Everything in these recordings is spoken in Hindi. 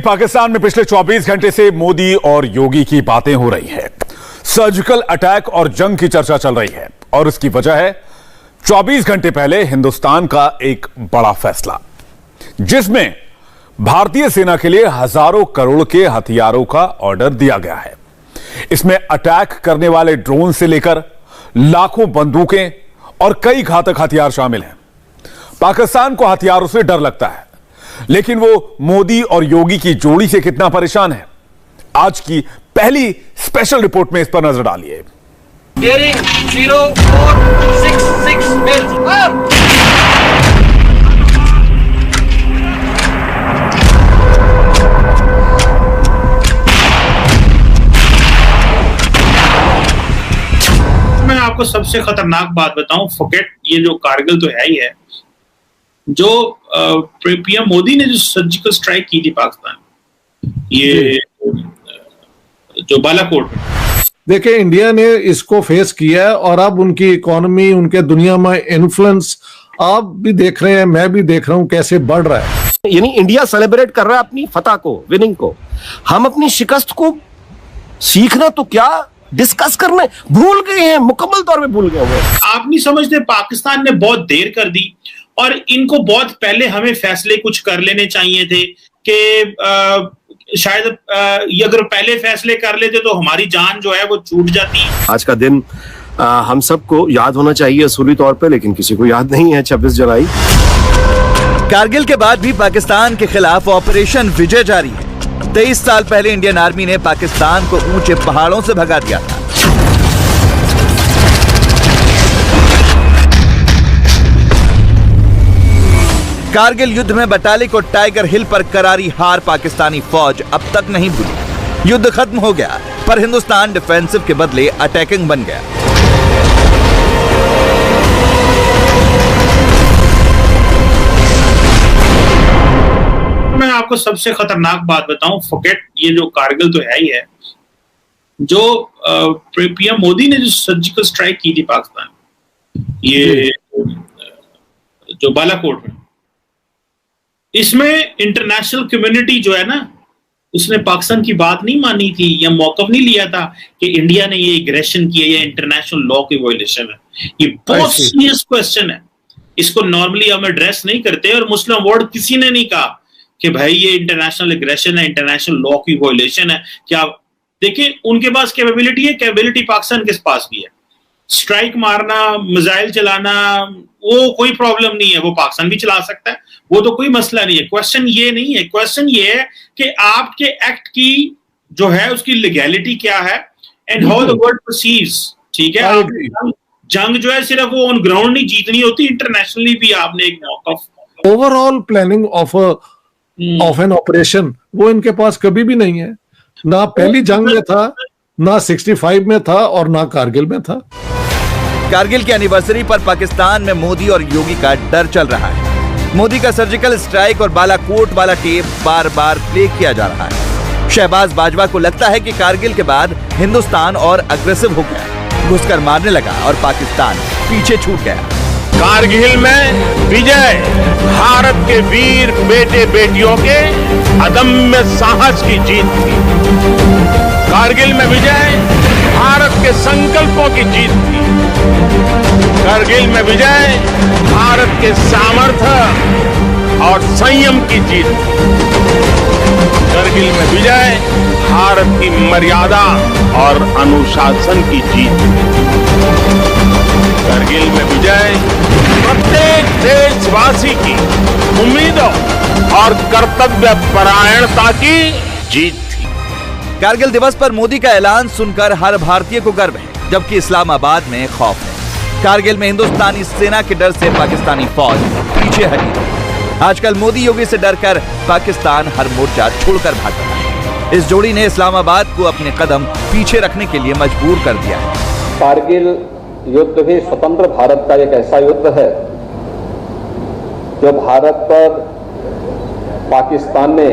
पाकिस्तान में पिछले 24 घंटे से मोदी और योगी की बातें हो रही हैं। सर्जिकल अटैक और जंग की चर्चा चल रही है और इसकी वजह है 24 घंटे पहले हिंदुस्तान का एक बड़ा फैसला, जिसमें भारतीय सेना के लिए हजारों करोड़ के हथियारों का ऑर्डर दिया गया है। इसमें अटैक करने वाले ड्रोन से लेकर लाखों बंदूकें और कई घातक हथियार शामिल हैं। पाकिस्तान को हथियारों से डर लगता है, लेकिन वो मोदी और योगी की जोड़ी से कितना परेशान है, आज की पहली स्पेशल रिपोर्ट में इस पर नजर डालिए। मैं आपको सबसे खतरनाक बात बताऊं, फॉरगेट ये जो कारगिल तो है ही है, जो पीएम मोदी ने जो सर्जिकल स्ट्राइक की थी पाकिस्तान, ये जो बालाकोट में, देखिए इंडिया ने इसको फेस किया है और अब उनकी इकोनॉमी, उनके दुनिया में इन्फ्लुएंस आप भी देख रहे हैं, मैं भी देख रहा हूं कैसे बढ़ रहा है। यानी इंडिया सेलिब्रेट कर रहा है अपनी फतह को, विनिंग को। हम अपनी शिकस्त को सीखना तो क्या डिस्कस करने भूल गए हैं, मुकम्मल तौर पे भूल गए हैं। आप नहीं समझते पाकिस्तान ने बहुत देर कर दी और इनको बहुत पहले हमें फैसले कुछ कर लेने चाहिए थे कि शायद ये अगर पहले फैसले कर लेते तो हमारी जान जो है वो छूट जाती। आज का दिन हम सबको याद होना चाहिए असूली तौर पे, लेकिन किसी को याद नहीं है 26 जुलाई। कारगिल के बाद भी पाकिस्तान के खिलाफ ऑपरेशन विजय जारी है। 23 साल पहले इंडियन आर्मी ने पाकिस्तान को ऊंचे पहाड़ों से भगा दिया था। कारगिल युद्ध में बटालिक और टाइगर हिल पर करारी हार पाकिस्तानी फौज अब तक नहीं भूली। युद्ध खत्म हो गया, पर हिंदुस्तान डिफेंसिव के बदले अटैकिंग बन गया। मैं आपको सबसे खतरनाक बात बताऊं, फॉरगेट ये जो कारगिल तो है ही है, जो पीएम मोदी ने जो सर्जिकल स्ट्राइक की थी पाकिस्तान, ये जो बालाकोट में, इसमें इंटरनेशनल कम्युनिटी जो है ना, उसने पाकिस्तान की बात नहीं मानी थी या मौकफ नहीं लिया था कि इंडिया ने ये एग्रेशन किया या इंटरनेशनल लॉ की वायलेशन है। ये बहुत सीरियस क्वेश्चन है, इसको नॉर्मली हम एड्रेस नहीं करते और मुस्लिम वर्ल्ड किसी ने नहीं कहा कि भाई ये इंटरनेशनल एग्रेशन है, इंटरनेशनल लॉ की वायलेशन है। क्या देखिए, उनके पास कैपेबिलिटी है, कैपेबिलिटी पाकिस्तान के पास भी है। स्ट्राइक मारना, मिसाइल चलाना, वो कोई प्रॉब्लम नहीं है, वो पाकिस्तान भी चला सकता है, वो तो कोई मसला नहीं है। क्वेश्चन ये नहीं है, क्वेश्चन ये है कि आपके एक्ट की जो है उसकी लीगैलिटी क्या है and how the world perceives. ठीक है, जंग जो है सिर्फ वो ऑन ग्राउंड नहीं जीतनी होती, इंटरनेशनली भी आपने एक मौका। Overall planning of an operation वो इनके पास कभी भी नहीं है, ना पहली जंग में था, ना 65 में था और ना कारगिल में था। कारगिल की एनिवर्सरी पर पाकिस्तान में मोदी और योगी का डर चल रहा है। मोदी का सर्जिकल स्ट्राइक और बालाकोट वाला टेप बार बार प्ले किया जा रहा है। शहबाज बाजवा को लगता है कि कारगिल के बाद हिंदुस्तान और अग्रेसिव हो गया, घुसकर मारने लगा और पाकिस्तान पीछे छूट गया। कारगिल में विजय भारत के वीर बेटे बेटियों के अदम्य साहस की जीत थी। कारगिल में विजय भारत के संकल्पों की जीत थी। कारगिल में विजय भारत के सामर्थ्य और संयम की जीत थी। कारगिल में विजय भारत की मर्यादा और अनुशासन की जीत थी। कारगिल में विजय प्रत्येक देशवासी की उम्मीदों और कर्तव्य परायणता की जीत थी। कारगिल दिवस पर मोदी का ऐलान सुनकर हर भारतीय को गर्व है, जबकि इस्लामाबाद में खौफ है। कारगिल में हिंदुस्तानी सेना के डर से पाकिस्तानी फौज पीछे हटी। आजकल मोदी योगी से डरकर पाकिस्तान हर मोर्चा छोड़कर भाग रहा है। इस जोड़ी ने इस्लामाबाद को अपने कदम पीछे रखने के लिए मजबूर कर दिया है। कारगिल युद्ध भी स्वतंत्र भारत का एक ऐसा युद्ध है जो भारत पर पाकिस्तान ने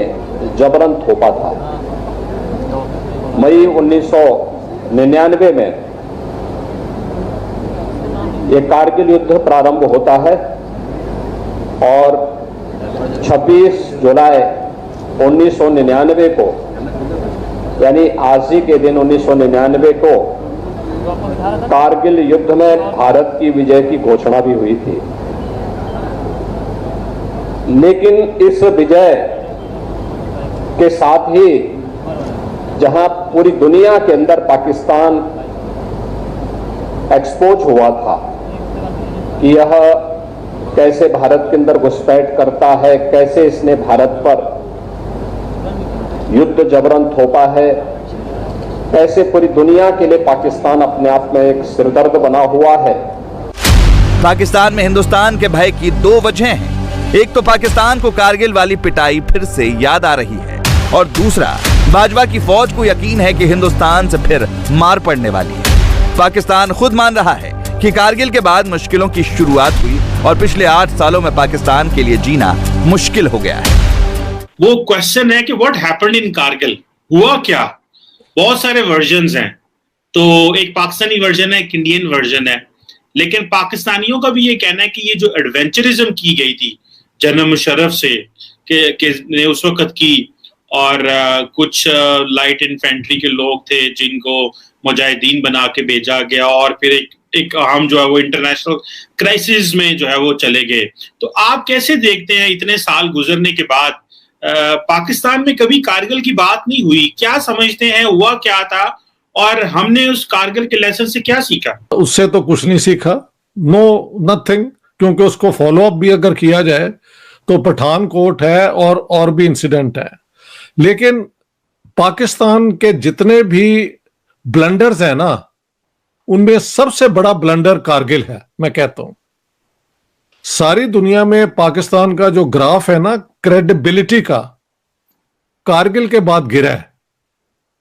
जबरन थोपा था। मई 1999 में ये कारगिल युद्ध प्रारंभ होता है और 26 जुलाई 1999 को, यानी आज ही के दिन 1999 को कारगिल युद्ध में भारत की विजय की घोषणा भी हुई थी। लेकिन इस विजय के साथ ही जहां पूरी दुनिया के अंदर पाकिस्तान एक्सपोज हुआ था कि यह कैसे भारत के अंदर घुसपैठ करता है, कैसे इसने भारत पर युद्ध जबरन थोपा है, कैसे पूरी दुनिया के लिए पाकिस्तान अपने आप में एक सिरदर्द बना हुआ है। पाकिस्तान में हिंदुस्तान के भय की दो वजह हैं। एक तो पाकिस्तान को कारगिल वाली पिटाई फिर से याद आ रही है और दूसरा भाजपा की फौज को यकीन है कि हिंदुस्तान से फिर मार पड़ने वाली है। पाकिस्तान खुद मान रहा है कि कारगिल के बाद मुश्किलों की शुरुआत हुई और पिछले 8 सालों में पाकिस्तान के लिए जीना मुश्किल हो गया है। वो क्वेश्चन है कि व्हाट हैपेंड इन कारगिल, हुआ क्या? बहुत सारे वर्जन्स हैं, तो एक पाकिस्तानी वर्जन है, एक इंडियन वर्जन है, लेकिन पाकिस्तानियों का भी ये कहना है कि ये जो एडवेंचरिज्म की गई थी जनरल मुशर्रफ से के ने उस वक्त की, और कुछ लाइट इन्फेंट्री के लोग थे जिनको मुजाहिदीन बना के भेजा गया और फिर एक हम जो है वो इंटरनेशनल क्राइसिस में जो है वो चले गए। तो आप कैसे देखते हैं इतने साल गुजरने के बाद पाकिस्तान में कभी कारगिल की बात नहीं हुई? क्या समझते हैं हुआ क्या था और हमने उस कारगिल के लेसन से क्या सीखा? उससे तो कुछ नहीं सीखा, नो नथिंग, क्योंकि उसको फॉलो अप भी अगर किया जाए तो पठानकोट है और भी इंसिडेंट है। लेकिन पाकिस्तान के जितने भी ब्लंडर्स हैं ना, उनमें सबसे बड़ा ब्लंडर कारगिल है, मैं कहता हूं। सारी दुनिया में पाकिस्तान का जो ग्राफ है ना क्रेडिबिलिटी का, कारगिल के बाद गिरा है।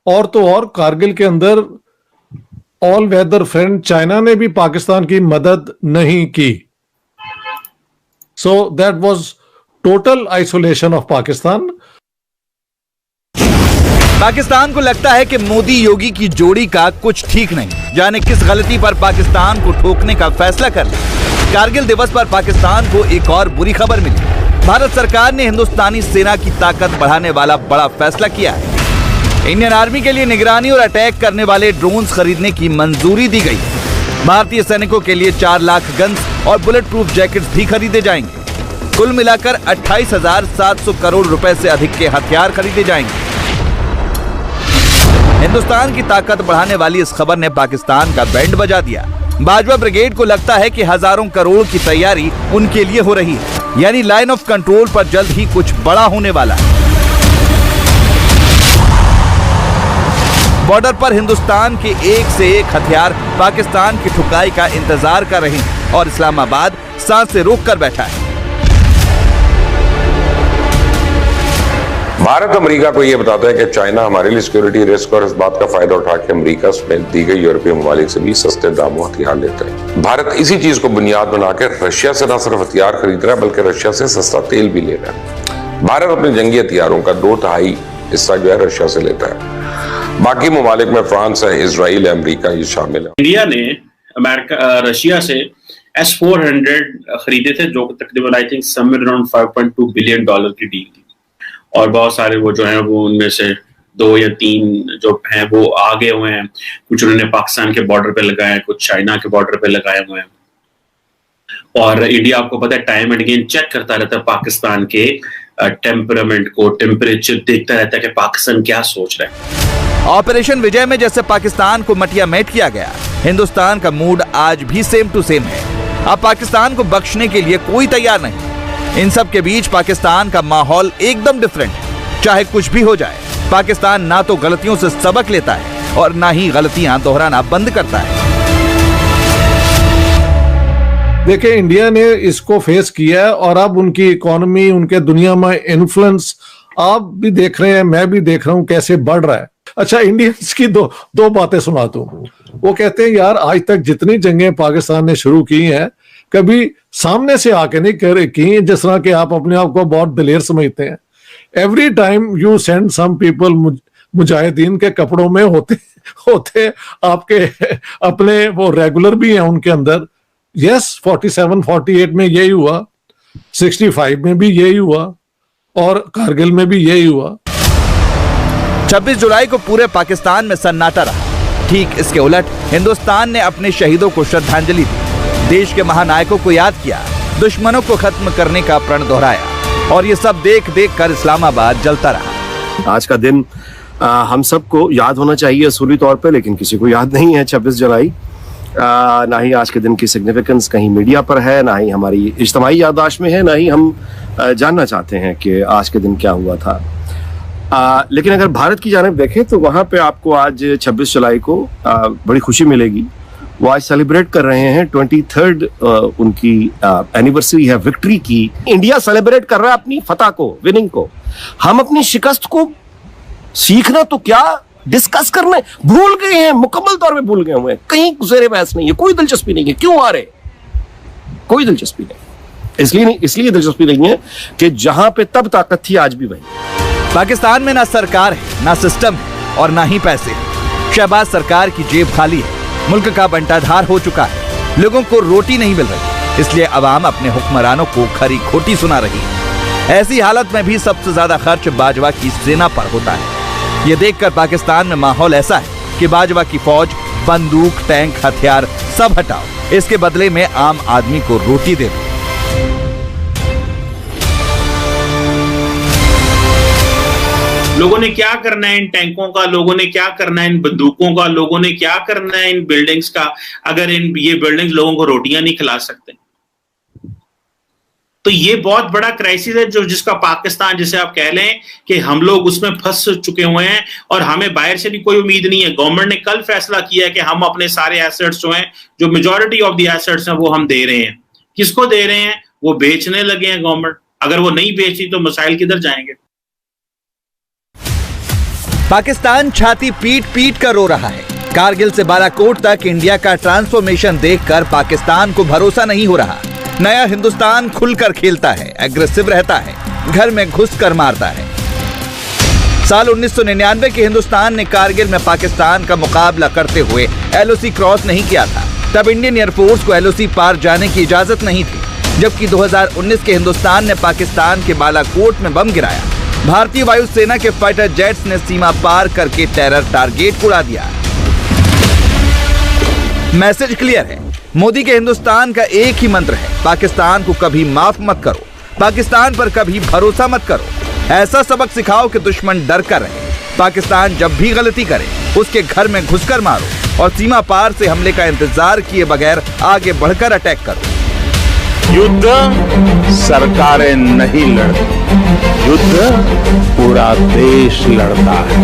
और तो और कारगिल के अंदर ऑल वेदर फ्रेंड चाइना ने भी पाकिस्तान की मदद नहीं की। So that was total isolation of Pakistan. Pakistan को लगता है कि मोदी योगी की जोड़ी का कुछ ठीक नहीं, जाने किस गलती पर पाकिस्तान को ठोकने का फैसला कर लिया। कारगिल दिवस पर पाकिस्तान को एक और बुरी खबर मिली। भारत सरकार ने हिंदुस्तानी सेना की ताकत बढ़ाने वाला बड़ा फैसला किया है। इंडियन आर्मी के लिए निगरानी और अटैक करने वाले ड्रोन्स खरीदने की मंजूरी दी गई है। भारतीय सैनिकों के लिए 4 लाख गन्स और बुलेट प्रूफ जैकेट्स भी खरीदे जाएंगे। कुल मिलाकर 28,700 करोड़ रुपए से अधिक के हथियार खरीदे जाएंगे। हिंदुस्तान की ताकत बढ़ाने वाली इस खबर ने पाकिस्तान का बैंड बजा दिया। भाजपा ब्रिगेड को लगता है कि हजारों करोड़ की तैयारी उनके लिए हो रही है, यानी लाइन ऑफ कंट्रोल पर जल्द ही कुछ बड़ा होने वाला है। बॉर्डर पर हिंदुस्तान के एक से एक हथियार पाकिस्तान की ठुकाई का इंतजार कर रहे हैं और इस्लामाबाद सांसें रोक कर बैठा है। भारत अमेरिका को यह बताता है कि चाइना हमारे लिए सिक्योरिटी रिस्क और इस बात का फायदा उठा के अमेरिका में दी गई यूरोपीय ममालिक से भी सस्ते दामों हथियार लेता है। भारत इसी चीज को बुनियाद बना के रशिया से न सिर्फ हथियार खरीद रहा है बल्कि रशिया से सस्ता तेल भी ले रहा है। भारत अपने जंगी हथियारों का 2/3 हिस्सा जो है रशिया से लेता है। बाकी ममालिक में फ्रांस है, इजराइल है, अमेरिका ये शामिल है। इंडिया ने रशिया से S-400 खरीदे थे जो तकरीबन I think somewhere around $5.2 billion की डील थी, और बहुत सारे वो जो हैं वो उनमें से 2 या 3 जो हैं वो आगे हुए हैं। कुछ उन्होंने पाकिस्तान के बॉर्डर पे लगाए हैं, कुछ चाइना के बॉर्डर पे लगाए हुए हैं। और इंडिया आपको पता है टाइम एंड अगेन चेक करता रहता है पाकिस्तान के टेम्परामेंट को, टेम्परेचर देखता रहता है कि पाकिस्तान क्या सोच रहा है। ऑपरेशन विजय में जैसे पाकिस्तान को मटिया मेट किया गया, हिंदुस्तान का मूड आज भी सेम टू सेम है। अब पाकिस्तान को बख्शने के लिए कोई तैयार नहीं। इन सब के बीच पाकिस्तान का माहौल एकदम डिफरेंट है। चाहे कुछ भी हो जाए, पाकिस्तान ना तो गलतियों से सबक लेता है और ना ही गलतियां दोहराना बंद करता है। देखिए, इंडिया ने इसको फेस किया है और अब उनकी इकोनॉमी, उनके दुनिया में इन्फ्लुएंस आप भी देख रहे हैं, मैं भी देख रहा हूं कैसे बढ़ रहा है। अच्छा, इंडियंस की दो बातें सुनाता हूं। वो कहते हैं यार आज तक जितनी जंगें पाकिस्तान ने शुरू की हैं कभी सामने से आके नहीं की, जिस तरह के आप अपने आप को बहुत दलेर समझते हैं। Every time you send some people मुजाहिदीन के कपड़ों में होते आपके अपने वो रेगुलर भी हैं उनके अंदर। यस, 47-48 में यही हुआ, 65 में भी यही हुआ, और कारगिल में भी यही हुआ। 26 जुलाई को पूरे पाकिस्तान में सन्नाटा रहा। ठीक इसके उलट हिंदुस्तान ने अपने शहीदों को श्रद्धांजलि दी, देश के महानायकों को याद किया, दुश्मनों को खत्म करने का प्रण दोहराया और ये सब देख देख कर इस्लामाबाद जलता रहा। आज का दिन हम सबको याद होना चाहिए असूली तौर पे, लेकिन किसी को याद नहीं है 26 जुलाई। ना ही आज के दिन की सिग्निफिकेंस कहीं मीडिया पर है, ना ही हमारी इज्तिमाई याददाश्त में है, ना ही हम जानना चाहते हैं कि आज के दिन क्या हुआ था। लेकिन अगर भारत की जानिब देखें तो वहां पे आपको आज 26 जुलाई को बड़ी खुशी मिलेगी। वो आज सेलिब्रेट कर रहे हैं 23rd उनकी एनिवर्सरी है विक्ट्री की। इंडिया सेलिब्रेट कर रहा है अपनी फतह को, विनिंग को। हम अपनी शिकस्त को सीखना तो क्या डिस्कस करने भूल गए हैं, मुकम्मल तौर पे भूल गए हुए हैं। कहीं ज़ेरे बहस नहीं है, कोई दिलचस्पी नहीं है। क्यों आ रहे? कोई दिलचस्पी नहीं। इसलिए दिलचस्पी नहीं है कि जहां पे तब ताकत थी आज भी वही। पाकिस्तान में ना सरकार है, ना सिस्टम है और ना ही पैसे हैं। शहबाज सरकार की जेब खाली है, मुल्क का बंटाधार हो चुका है, लोगों को रोटी नहीं मिल रही, इसलिए अवाम अपने हुक्मरानों को खरी खोटी सुना रही है। ऐसी हालत में भी सबसे ज्यादा खर्च बाजवा की सेना पर होता है। ये देखकर पाकिस्तान में माहौल ऐसा है कि बाजवा की फौज बंदूक, टैंक, हथियार सब हटाओ, इसके बदले में आम आदमी को रोटी दे दो। लोगों ने क्या करना है इन टैंकों का, लोगों ने क्या करना है इन बंदूकों का, लोगों ने क्या करना है इन बिल्डिंग्स का, अगर ये बिल्डिंग्स लोगों को रोटियां नहीं खिला सकते। तो ये बहुत बड़ा क्राइसिस है जिसका पाकिस्तान, जिसे आप कह लें कि हम लोग उसमें फंस चुके हुए हैं और हमें बाहर से भी कोई उम्मीद नहीं है। गवर्नमेंट ने कल फैसला किया है कि हम अपने सारे एसेट्स जो हैं, जो मेजॉरिटी ऑफ द एसेट्स हैं, वो हम दे रहे हैं। किसको दे रहे हैं? वो बेचने लगे हैं गवर्नमेंट। अगर वो नहीं बेची तो मसाइल किधर जाएंगे? पाकिस्तान छाती पीट पीट कर रो रहा है। कारगिल से बालाकोट तक इंडिया का ट्रांसफॉर्मेशन देखकर पाकिस्तान को भरोसा नहीं हो रहा। नया हिंदुस्तान खुलकर खेलता है, एग्रेसिव रहता है, घर में घुसकर मारता है। साल 1999 के हिंदुस्तान ने कारगिल में पाकिस्तान का मुकाबला करते हुए LOC क्रॉस नहीं किया था। तब इंडियन एयरफोर्स को LOC पार जाने की इजाजत नहीं थी। जबकि 2019 के हिंदुस्तान ने पाकिस्तान के बालाकोट में बम गिराया। भारतीय वायुसेना के फाइटर जेट्स ने सीमा पार करके टेरर टारगेट उड़ा दिया। मैसेज क्लियर है, मोदी के हिंदुस्तान का एक ही मंत्र है, पाकिस्तान को कभी माफ मत करो, पाकिस्तान पर कभी भरोसा मत करो। ऐसा सबक सिखाओ कि दुश्मन डर कर रहे। पाकिस्तान जब भी गलती करे उसके घर में घुसकर मारो और सीमा पार से हमले का इंतजार किए बगैर आगे बढ़कर अटैक करो। युद्ध सरकारें नहीं लड़ती, युद्ध पूरा देश लड़ता है।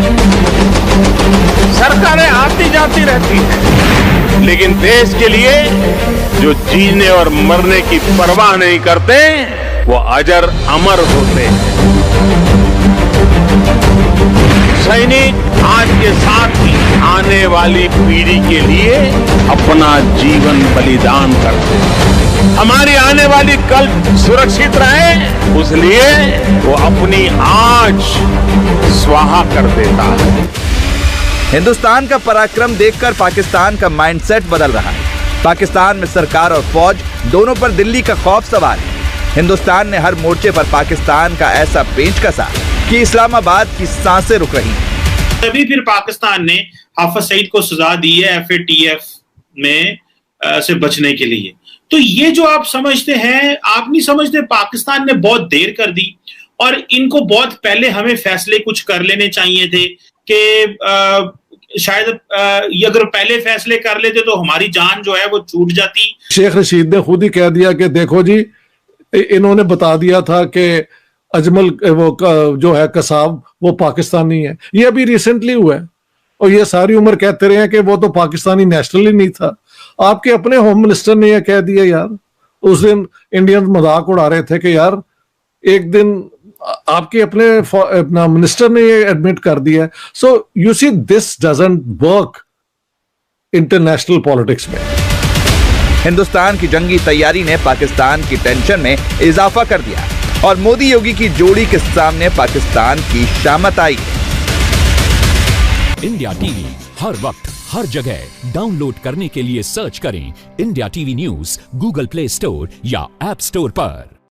सरकारें आती जाती रहती हैं, लेकिन देश के लिए जो जीने और मरने की परवाह नहीं करते, वो अजर अमर होते हैं। सैनिक आज के साथ ही आने वाली पीढ़ी के लिए अपना जीवन बलिदान करते हैं। हमारी आने वाली कल सुरक्षित रहे, उसलिए वो अपनी आज स्वाहा कर देता है। हिंदुस्तान का पराक्रम देखकर पाकिस्तान का माइंडसेट बदल रहा है। पाकिस्तान में सरकार और फौज दोनों पर दिल्ली का खौफ सवार है। हिंदुस्तान ने हर मोर्चे पर पाकिस्तान का ऐसा पेंच कसा कि इस्लामाबाद की सांसें रुक रही हैं। तभी फिर पाकिस्तान ने हाफिज सईद को सजा दी है FATF में से बचने के लिए। तो ये जो आप समझते हैं, आप नहीं समझते पाकिस्तान ने बहुत देर कर दी और इनको बहुत पहले हमें फैसले कुछ कर लेने चाहिए थे कि शायद ये अगर पहले फैसले कर लेते तो हमारी जान जो है वो छूट जाती। शेख रशीद ने खुद ही कह दिया कि देखो जी, इन्होंने बता दिया था कि अजमल वो जो है कसाब वो पाकिस्तानी है। ये अभी रिसेंटली हुआ है और ये सारी उम्र कहते रहे हैं कि वो तो पाकिस्तानी नेशनल ही नहीं था। आपके अपने होम मिनिस्टर ने यह कह दिया यार। उस दिन इंडियन मजाक उड़ा रहे थे कि यार एक दिन आपके अपने मिनिस्टर ने ये एडमिट कर दिया। So you see this doesn't work international politics में। हिंदुस्तान की जंगी तैयारी ने पाकिस्तान की टेंशन में इजाफा कर दिया और मोदी योगी की जोड़ी के सामने पाकिस्तान की शामत आई। इंडिया टीवी हर वक्त हर जगह डाउनलोड करने के लिए सर्च करें India TV news Google play store या ऐप स्टोर पर।